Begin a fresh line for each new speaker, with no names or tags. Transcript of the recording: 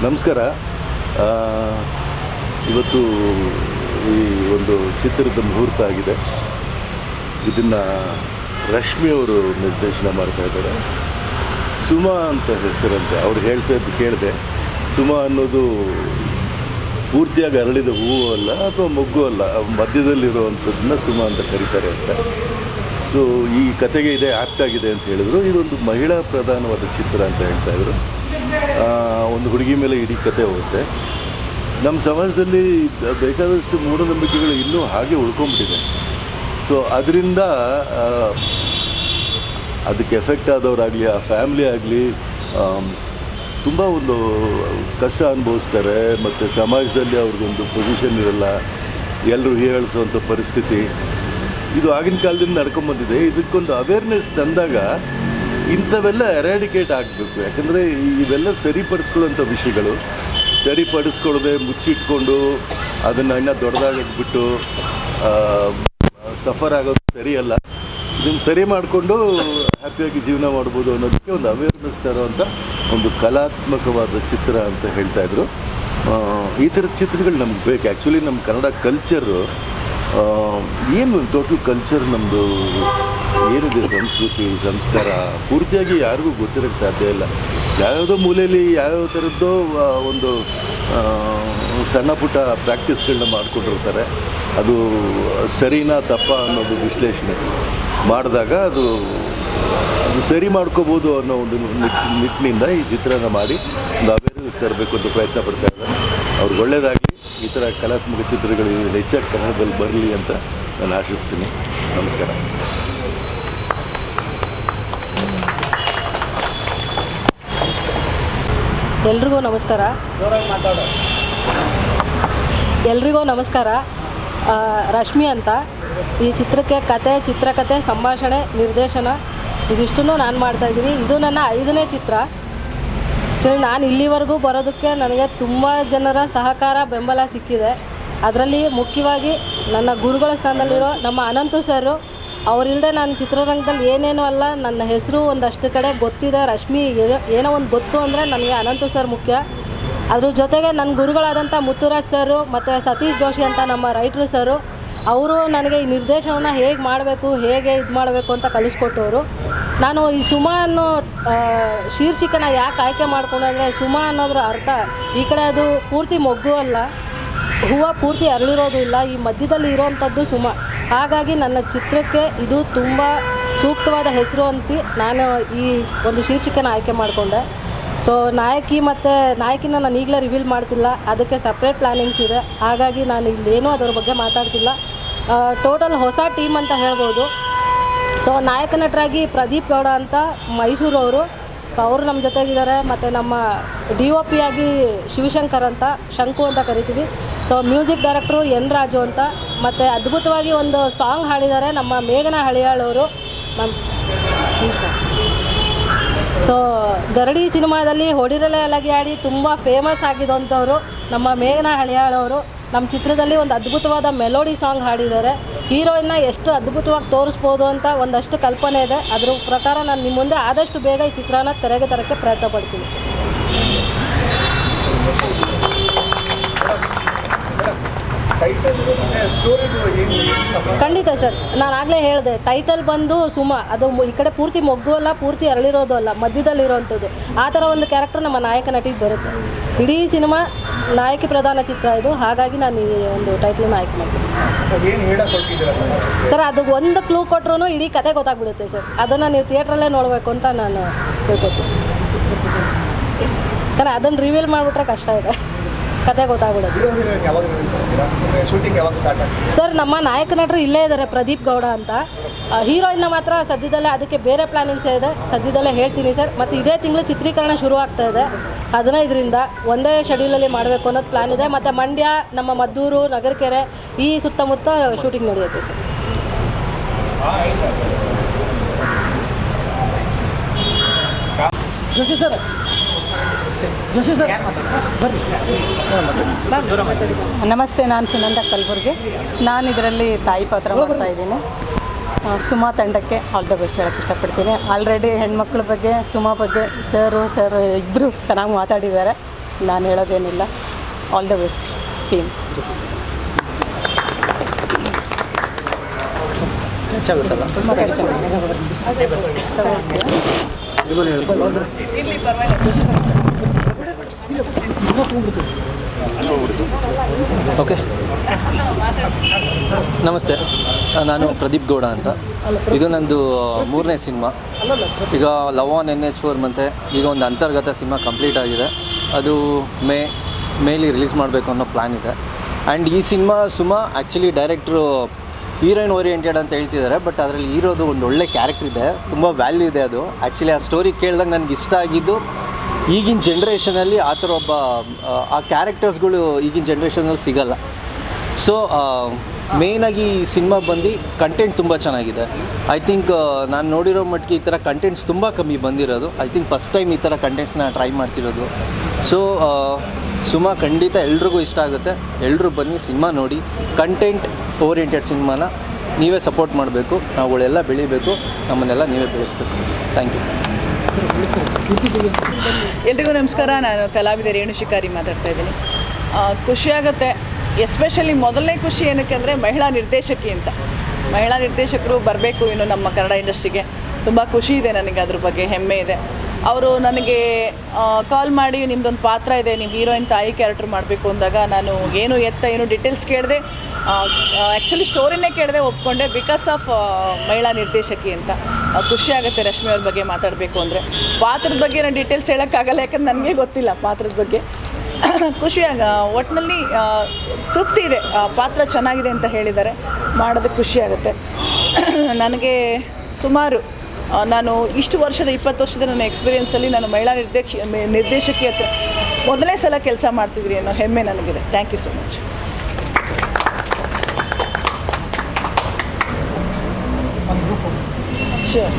ನಮಸ್ಕಾರ. ಇವತ್ತು ಈ ಒಂದು ಚಿತ್ರದ ಮುಹೂರ್ತ ಆಗಿದೆ. ಇದನ್ನು ರಶ್ಮಿ ಅವರು ನಿರ್ದೇಶನ ಮಾಡ್ತಾ ಇದ್ದಾರೆ. ಸುಮಾ ಅಂತ ಹೆಸರಂತೆ ಅವ್ರು ಹೇಳ್ತಾ ಇದ್ದು ಕೇಳಿದೆ. ಸುಮಾ ಅನ್ನೋದು ಪೂರ್ತಿಯಾಗಿ ಅರಳಿದ ಹೂವು ಅಲ್ಲ ಅಥವಾ ಮೊಗ್ಗು ಅಲ್ಲ, ಮಧ್ಯದಲ್ಲಿರುವಂಥದ್ದನ್ನ ಸುಮಾ ಅಂತ ಕರೀತಾರೆ ಅಂತ. ಸೊ ಈ ಕತೆಗೆ ಇದೆ ಆ್ಯಪ್ಟ್ ಆಗಿದೆ ಅಂತ ಹೇಳಿದ್ರು. ಇದೊಂದು ಮಹಿಳಾ ಪ್ರಧಾನವಾದ ಚಿತ್ರ ಅಂತ ಹೇಳ್ತಾಯಿದ್ರು. ಒಂದು ಹುಡುಗಿ ಮೇಲೆ ಇಡೀ ಕತೆ ಹೋಗುತ್ತೆ. ನಮ್ಮ ಸಮಾಜದಲ್ಲಿ ಬೇಕಾದಷ್ಟು ಮೂಢನಂಬಿಕೆಗಳು ಇನ್ನೂ ಹಾಗೆ ಉಳ್ಕೊಂಬಿಟ್ಟಿದೆ. ಸೊ ಅದರಿಂದ ಅದಕ್ಕೆ ಎಫೆಕ್ಟ್ ಆದವರಾಗಲಿ, ಆ ಫ್ಯಾಮ್ಲಿ ಆಗಲಿ ತುಂಬ ಒಂದು ಕಷ್ಟ ಅನುಭವಿಸ್ತಾರೆ. ಮತ್ತು ಸಮಾಜದಲ್ಲಿ ಅವ್ರಿಗೊಂದು ಪೊಸಿಷನ್ ಇರಲ್ಲ, ಎಲ್ಲರೂ ಹೀಯಾಳಿಸುವಂಥ ಪರಿಸ್ಥಿತಿ ಇದು ಆಗಿನ ಕಾಲದಿಂದ ನಡ್ಕೊಂಬಂದಿದೆ. ಇದಕ್ಕೊಂದು ಅವೇರ್ನೆಸ್ ತಂದಾಗ ಇಂಥವೆಲ್ಲ ಎರಾಡಿಕೇಟ್ ಆಗಬೇಕು. ಯಾಕಂದರೆ ಇವೆಲ್ಲ ಸರಿಪಡಿಸ್ಕೊಳ್ಳೋಂಥ ವಿಷಯಗಳು. ಸರಿಪಡಿಸ್ಕೊಳ್ಳದೆ ಮುಚ್ಚಿಟ್ಕೊಂಡು ಅದನ್ನು ಇನ್ನೂ ದೊಡ್ಡದಾಗಿಟ್ಬಿಟ್ಟು ಸಫರ್ ಆಗೋದು ಸರಿಯಲ್ಲ. ಇದನ್ನು ಸರಿ ಮಾಡಿಕೊಂಡು ಹ್ಯಾಪಿಯಾಗಿ ಜೀವನ ಮಾಡ್ಬೋದು ಅನ್ನೋದಕ್ಕೆ ಒಂದು ಅವೇರ್ನೆಸ್ ತರೋವಂಥ ಒಂದು ಕಲಾತ್ಮಕವಾದ ಚಿತ್ರ ಅಂತ ಹೇಳ್ತಾಯಿದ್ರು. ಈ ಥರದ ಚಿತ್ರಗಳು ನಮ್ಗೆ ಬೇಕು. ಆ್ಯಕ್ಚುಲಿ ನಮ್ಮ ಕನ್ನಡ ಕಲ್ಚರು ಏನು ಟೋಟಲ್ ಕಲ್ಚರ್ ನಮ್ಮದು ಏನಿದೆ, ಸಂಸ್ಕೃತಿ ಸಂಸ್ಕಾರ ಪೂರ್ತಿಯಾಗಿ ಯಾರಿಗೂ ಗೊತ್ತಿರೋಕ್ಕೆ ಸಾಧ್ಯ ಇಲ್ಲ. ಯಾವ್ಯಾವುದೋ ಮೂಲೆಯಲ್ಲಿ ಯಾವ್ಯಾವ ಥರದ್ದೋ ಒಂದು ಸಣ್ಣ ಪುಟ್ಟ ಪ್ರಾಕ್ಟೀಸ್ಗಳನ್ನ ಮಾಡಿಕೊಂಡಿರ್ತಾರೆ. ಅದು ಸರಿನಾ ತಪ್ಪ ಅನ್ನೋದು ವಿಶ್ಲೇಷಣೆ ಮಾಡಿದಾಗ ಅದು ಸರಿ ಮಾಡ್ಕೋಬೋದು ಅನ್ನೋ ಒಂದು ನಿಟ್ಟಿನಿಂದ ಈ ಚಿತ್ರನ ಮಾಡಿ ಒಂದು ಅವೇರ್ನೆಸ್ ತರಬೇಕು ಅಂತ ಪ್ರಯತ್ನ ಪಡ್ತಾ ಇದ್ದಾರೆ. ಅವ್ರಿಗೆ ಒಳ್ಳೆಯದಾಗಲಿ. ಈ ಥರ ಕಲಾತ್ಮಕ ಚಿತ್ರಗಳು ಹೆಚ್ಚಾಗಿ ಕನ್ನಡದಲ್ಲಿ ಬರಲಿ ಅಂತ ನಾನು ಆಶಿಸ್ತೀನಿ. ನಮಸ್ಕಾರ.
ಎಲ್ರಿಗೂ ನಮಸ್ಕಾರ. ರಶ್ಮಿ ಅಂತ. ಈ ಚಿತ್ರಕ್ಕೆ ಚಿತ್ರಕಥೆ, ಸಂಭಾಷಣೆ, ನಿರ್ದೇಶನ ಇದಿಷ್ಟನ್ನು ನಾನು ಮಾಡ್ತಾಯಿದ್ದೀನಿ. ಇದು ನನ್ನ 5ನೇ ಚಿತ್ರ. ನಾನು ಇಲ್ಲಿವರೆಗೂ ಬರೋದಕ್ಕೆ ನನಗೆ ತುಂಬ ಜನರ ಸಹಕಾರ, ಬೆಂಬಲ ಸಿಕ್ಕಿದೆ. ಅದರಲ್ಲಿ ಮುಖ್ಯವಾಗಿ ನನ್ನ ಗುರುಗಳ ಸ್ಥಾನದಲ್ಲಿರೋ ನಮ್ಮ ಅನಂತು ಸರು. ಅವರಿಲ್ಲದೆ ನಾನು ಚಿತ್ರರಂಗದಲ್ಲಿ ಏನೇನೂ ಅಲ್ಲ. ನನ್ನ ಹೆಸರು ಒಂದಷ್ಟು ಕಡೆ ಗೊತ್ತಿದೆ. ರಶ್ಮಿ ಏನೋ ಒಂದು ಗೊತ್ತು ಅಂದರೆ ನನಗೆ ಅನಂತು ಸರ್ ಮುಖ್ಯ. ಅದ್ರ ಜೊತೆಗೆ ನನ್ನ ಗುರುಗಳಾದಂಥ ಮುತ್ತುರಾಜ್ ಸರು ಮತ್ತು ಸತೀಶ್ ಜೋಶಿ ಅಂತ ನಮ್ಮ ರೈಟ್ರು ಸರು, ಅವರು ನನಗೆ ಈ ನಿರ್ದೇಶನವನ್ನು ಹೇಗೆ ಮಾಡಬೇಕು, ಹೇಗೆ ಇದು ಮಾಡಬೇಕು ಅಂತ ಕಲಿಸ್ಕೊಟ್ಟವರು. ನಾನು ಈ ಸುಮಾ ಅನ್ನೋ ಶೀರ್ಷಿಕೆನ ಯಾಕೆ ಆಯ್ಕೆ ಮಾಡಿಕೊಂಡೆ ಅಂದರೆ, ಸುಮಾ ಅನ್ನೋದ್ರ ಅರ್ಥ ಈ ಕಡೆ ಅದು ಪೂರ್ತಿ ಮೊಗ್ಗು ಅಲ್ಲ, ಹೂವು ಪೂರ್ತಿ ಅರಳಿರೋದು ಇಲ್ಲ, ಈ ಮಧ್ಯದಲ್ಲಿ ಇರೋವಂಥದ್ದು ಸುಮಾ. ಹಾಗಾಗಿ ನನ್ನ ಚಿತ್ರಕ್ಕೆ ಇದು ತುಂಬ ಸೂಕ್ತವಾದ ಹೆಸರು ಅನಿಸಿ ನಾನು ಈ ಒಂದು ಶೀರ್ಷಿಕೆನ ಆಯ್ಕೆ ಮಾಡಿಕೊಂಡೆ. ಸೊ ನಾಯಕಿನ ನಾನು ಈಗಲೇ ರಿವೀಲ್ ಮಾಡ್ತಿಲ್ಲ, ಅದಕ್ಕೆ ಸಪ್ರೇಟ್ ಪ್ಲ್ಯಾನಿಂಗ್ಸ್ ಇದೆ. ಹಾಗಾಗಿ ನಾನು ಇಲ್ಲೇನೂ ಅದರ ಬಗ್ಗೆ ಮಾತಾಡ್ತಿಲ್ಲ. ಟೋಟಲ್ ಹೊಸ ಟೀಮ್ ಅಂತ ಹೇಳ್ಬೋದು. ಸೊ ನಾಯಕ ನಟರಾಗಿ ಪ್ರದೀಪ್ ಗೌಡ ಅಂತ ಮೈಸೂರವರು, ಸೊ ಅವರು ನಮ್ಮ ಜೊತೆಗಿದ್ದಾರೆ. ಮತ್ತು ನಮ್ಮ DOP ಆಗಿ ಶಿವಶಂಕರ್ ಅಂತ, ಶಂಕು ಅಂತ ಕರಿತೀವಿ. So music director N Raju ಅಂತ. ಮತ್ತು ಅದ್ಭುತವಾಗಿ ಒಂದು ಸಾಂಗ್ ಹಾಡಿದ್ದಾರೆ ನಮ್ಮ ಮೇಘನಾ ಹಳಿಯಾಳವರು. ಸೊ ಗರಡಿ ಸಿನಿಮಾದಲ್ಲಿ ಹೊಡಿರಲೆ ಅಲಗಿ ಆಡಿ ತುಂಬ ಫೇಮಸ್ ಆಗಿದ್ದಂಥವ್ರು ನಮ್ಮ ಮೇಘನಾ ಹಳಿಯಾಳವರು. ನಮ್ಮ ಚಿತ್ರದಲ್ಲಿ ಒಂದು ಅದ್ಭುತವಾದ ಮೆಲೋಡಿ ಸಾಂಗ್ ಹಾಡಿದ್ದಾರೆ. ಹೀರೋಯಿನ್ನ ಎಷ್ಟು ಅದ್ಭುತವಾಗಿ ತೋರಿಸ್ಬೋದು ಅಂತ ಒಂದಷ್ಟು ಕಲ್ಪನೆ ಇದೆ. ಅದ್ರ ಪ್ರಕಾರ ನಾನು ನಿಮ್ಮ ಮುಂದೆ ಆದಷ್ಟು ಬೇಗ ಈ ಚಿತ್ರನ ತೆರೆಗೆ ತರೋಕ್ಕೆ ಪ್ರಯತ್ನ ಪಡ್ತೀನಿ. ಖಂಡಿತ ಸರ್, ನಾನು ಆಗಲೇ ಹೇಳಿದೆ, ಟೈಟಲ್ ಬಂದು ಸುಮಾ. ಅದು ಈ ಕಡೆ ಪೂರ್ತಿ ಮೊಗ್ಗು ಅಲ್ಲ, ಪೂರ್ತಿ ಅರಳಿರೋದು ಅಲ್ಲ, ಮಧ್ಯದಲ್ಲಿರೋವಂಥದ್ದು. ಆ ಥರ ಒಂದು ಕ್ಯಾರೆಕ್ಟರ್ ನಮ್ಮ ನಾಯಕ ನಟಿಗೆ ಬರುತ್ತೆ. ಇಡೀ ಸಿನಿಮಾ ನಾಯಕಿ ಪ್ರಧಾನ ಚಿತ್ರ ಇದು. ಹಾಗಾಗಿ ನಾನು ಈ ಒಂದು ಟೈಟಲನ್ನು ಆಯ್ಕೆ ಮಾಡ್ತೀನಿ ಸರ್. ಅದು ಒಂದು ಕ್ಲೂ ಕೊಟ್ಟರು ಇಡೀ ಕತೆ ಗೊತ್ತಾಗ್ಬಿಡುತ್ತೆ ಸರ್. ಅದನ್ನು ನೀವು ಥಿಯೇಟ್ರಲ್ಲೇ ನೋಡಬೇಕು ಅಂತ ನಾನು ತಿಳ್ಕೊತೀನಿ. ಯಾಕಂದರೆ ಅದನ್ನು ರಿವೀಲ್ ಮಾಡಿಬಿಟ್ರೆ ಕಷ್ಟ ಇದೆ, ಕತೆ ಗೊತ್ತಾಗ್ಬಿಡೋದು. ಸರ್ ನಮ್ಮ ನಾಯಕ ನಟರು ಇಲ್ಲೇ ಇದ್ದಾರೆ, ಪ್ರದೀಪ್ ಗೌಡ ಅಂತ. ಹೀರೋಯಿನ್ನ ಮಾತ್ರ ಸದ್ಯದಲ್ಲೇ, ಅದಕ್ಕೆ ಬೇರೆ ಪ್ಲಾನಿಂಗ್ಸೇ ಇದೆ, ಸದ್ಯದಲ್ಲೇ ಹೇಳ್ತೀನಿ ಸರ್. ಮತ್ತು ಇದೇ ತಿಂಗಳು ಚಿತ್ರೀಕರಣ ಶುರು ಆಗ್ತಾ ಇದೆ. 15ರಿಂದ ಒಂದೇ ಶೆಡ್ಯೂಲಲ್ಲಿ ಮಾಡಬೇಕು ಅನ್ನೋದು ಪ್ಲ್ಯಾನ್ ಇದೆ. ಮತ್ತು ಮಂಡ್ಯ, ನಮ್ಮ ಮದ್ದೂರು, ನಗರಕೆರೆ ಈ ಸುತ್ತಮುತ್ತ ಶೂಟಿಂಗ್ ನಡೆಯುತ್ತೆ ಸರ್. ಜೋಶಿ ಸರ್
ನಮಸ್ತೆ, ನಾನು ಸುನಂದ ಕಲಬುರ್ಗಿ. ನಾನು ಇದರಲ್ಲಿ ತಾಯಿ ಪಾತ್ರ ಮಾಡ್ತಾಯಿದ್ದೀನಿ. ಸುಮಾ ತಂಡಕ್ಕೆ ಆಲ್ ದ ಬೆಸ್ಟ್ ಹೇಳೋಕ್ಕೆ ಇಷ್ಟಪಡ್ತೀನಿ. ಆಲ್ರೆಡಿ ಹೆಣ್ಮಕ್ಳ ಬಗ್ಗೆ, ಸುಮಾ ಬಗ್ಗೆ ಸರ್ ಇಬ್ಬರು ಚೆನ್ನಾಗಿ ಮಾತಾಡಿದ್ದಾರೆ. ನಾನು ಹೇಳೋದೇನಿಲ್ಲ. All the best team. ತುಂಬ
ಓಕೆ, ನಮಸ್ತೆ. ನಾನು ಪ್ರದೀಪ್ ಗೌಡ ಅಂತ. ಇದು ನಂದು 3ನೇ ಸಿನಿಮಾ. ಈಗ ಲವ್ ಆನ್ NH4 ಮತ್ತು ಈಗ ಒಂದು ಅಂತರ್ಗತ ಸಿನಿಮಾ ಕಂಪ್ಲೀಟ್ ಆಗಿದೆ. ಅದು ಮೇಲಿ ರಿಲೀಸ್ ಮಾಡಬೇಕು ಅನ್ನೋ ಪ್ಲ್ಯಾನ್ ಇದೆ. ಆ್ಯಂಡ್ ಈ ಸಿನಿಮಾ ಆ್ಯಕ್ಚುಲಿ ಡೈರೆಕ್ಟ್ರು ಹೀರೋಯಿನ್ ಓರಿಯೆಂಟೆಡ್ ಅಂತ ಹೇಳ್ತಿದ್ದಾರೆ, ಬಟ್ ಅದರಲ್ಲಿ ಹೀರೋದು ಒಂದು ಒಳ್ಳೆ ಕ್ಯಾರೆಕ್ಟರ್ ಇದೆ, ತುಂಬ ವ್ಯಾಲ್ಯೂ ಇದೆ. ಅದು ಆ್ಯಕ್ಚುಲಿ ಆ ಸ್ಟೋರಿ ಕೇಳಿದಾಗ ನನಗೆ ಇಷ್ಟ ಆಗಿದ್ದು, ಈಗಿನ ಜನ್ರೇಷನಲ್ಲಿ ಆ ಥರ ಒಬ್ಬ ಆ ಕ್ಯಾರೆಕ್ಟರ್ಸ್ಗಳು ಈಗಿನ ಜನ್ರೇಷನಲ್ಲಿ ಸಿಗಲ್ಲ. ಸೊ ಮೇಯ್ನಾಗಿ ಈ ಸಿನಿಮಾ ಬಂದು ಕಂಟೆಂಟ್ ತುಂಬ ಚೆನ್ನಾಗಿದೆ. ಐ ಥಿಂಕ್ ನಾನು ನೋಡಿರೋ ಮಟ್ಟಿಗೆ ಈ ಥರ ಕಂಟೆಂಟ್ಸ್ ತುಂಬ ಕಮ್ಮಿ ಬಂದಿರೋದು. ಐ ಥಿಂಕ್ ಫಸ್ಟ್ ಟೈಮ್ ಈ ಥರ ಕಂಟೆಂಟ್ಸ್ನ ಟ್ರೈ ಮಾಡ್ತಿರೋದು. ಸೊ ಸುಮಾ ಖಂಡಿತ ಎಲ್ರಿಗೂ ಇಷ್ಟ ಆಗುತ್ತೆ. ಎಲ್ಲರೂ ಬನ್ನಿ, ಸಿನಿಮಾ ನೋಡಿ. ಕಂಟೆಂಟ್ ಓರಿಯೆಂಟೆಡ್ ಸಿನಿಮಾನ ನೀವೇ ಸಪೋರ್ಟ್ ಮಾಡಬೇಕು. ನಾವುಗಳೆಲ್ಲ ಬೆಳಿಬೇಕು, ನಮ್ಮನ್ನೆಲ್ಲ ನೀವೇ ಬೆಳೆಸಬೇಕು. Thank you.
ಎಲ್ರಿಗೂ ನಮಸ್ಕಾರ. ನಾನು ಕಲಾವಿದೆ ರೇಣು ಶಿಕಾರಿ ಮಾತಾಡ್ತಾ ಇದ್ದೀನಿ. ಖುಷಿಯಾಗುತ್ತೆ. ಎಸ್ಪೆಷಲಿ ಮೊದಲನೇ ಖುಷಿ ಏನಕ್ಕೆ ಅಂದರೆ ಮಹಿಳಾ ನಿರ್ದೇಶಕಿ ಅಂತ. ಮಹಿಳಾ ನಿರ್ದೇಶಕರು ಬರಬೇಕು ಇನ್ನು ನಮ್ಮ ಕನ್ನಡ ಇಂಡಸ್ಟ್ರಿಗೆ. ತುಂಬ ಖುಷಿ ಇದೆ ನನಗೆ, ಅದ್ರ ಬಗ್ಗೆ ಹೆಮ್ಮೆ ಇದೆ. ಅವರು ನನಗೆ ಕಾಲ್ ಮಾಡಿ ನಿಮ್ಮದೊಂದು ಪಾತ್ರ ಇದೆ, ನೀವು ಹೀರೋಯಿನ್ ತಾಯಿ ಕ್ಯಾರೆಕ್ಟರ್ ಮಾಡಬೇಕು ಅಂದಾಗ ನಾನು ಏನು ಡೀಟೇಲ್ಸ್ ಕೇಳಿದೆ. ಆ್ಯಕ್ಚುಲಿ ಸ್ಟೋರಿನೇ ಕೇಳಿದೆ, ಒಪ್ಕೊಂಡೆ. ಬಿಕಾಸ್ ಆಫ್ ಮಹಿಳಾ ನಿರ್ದೇಶಕಿ ಅಂತ ಖುಷಿಯಾಗುತ್ತೆ. ರಶ್ಮಿ ಅವ್ರ ಬಗ್ಗೆ ಮಾತಾಡಬೇಕು ಅಂದರೆ ಪಾತ್ರದ ಬಗ್ಗೆ ನಾನು ಡೀಟೇಲ್ಸ್ ಹೇಳೋಕ್ಕಾಗಲ್ಲ, ಯಾಕಂದ್ರೆ ನನಗೆ ಗೊತ್ತಿಲ್ಲ ಪಾತ್ರದ ಬಗ್ಗೆ. ಒಟ್ಟಿನಲ್ಲಿ ತೃಪ್ತಿ ಇದೆ. ಪಾತ್ರ ಚೆನ್ನಾಗಿದೆ ಅಂತ ಹೇಳಿದ್ದಾರೆ, ಮಾಡೋದಕ್ಕೆ ಖುಷಿಯಾಗುತ್ತೆ. ನನಗೆ ಸುಮಾರು ನಾನು ಇಷ್ಟು ವರ್ಷದ 20 ವರ್ಷದ ನನ್ನ ಎಕ್ಸ್ಪೀರಿಯೆನ್ಸಲ್ಲಿ ನಾನು ಮಹಿಳಾ ನಿರ್ದೇಶಕಿ ಹತ್ರ ಮೊದಲನೇ ಸಲ ಕೆಲಸ ಮಾಡ್ತಿದ್ರಿ ಅನ್ನೋ ಹೆಮ್ಮೆ ನನಗಿದೆ. Thank you so much. Sure.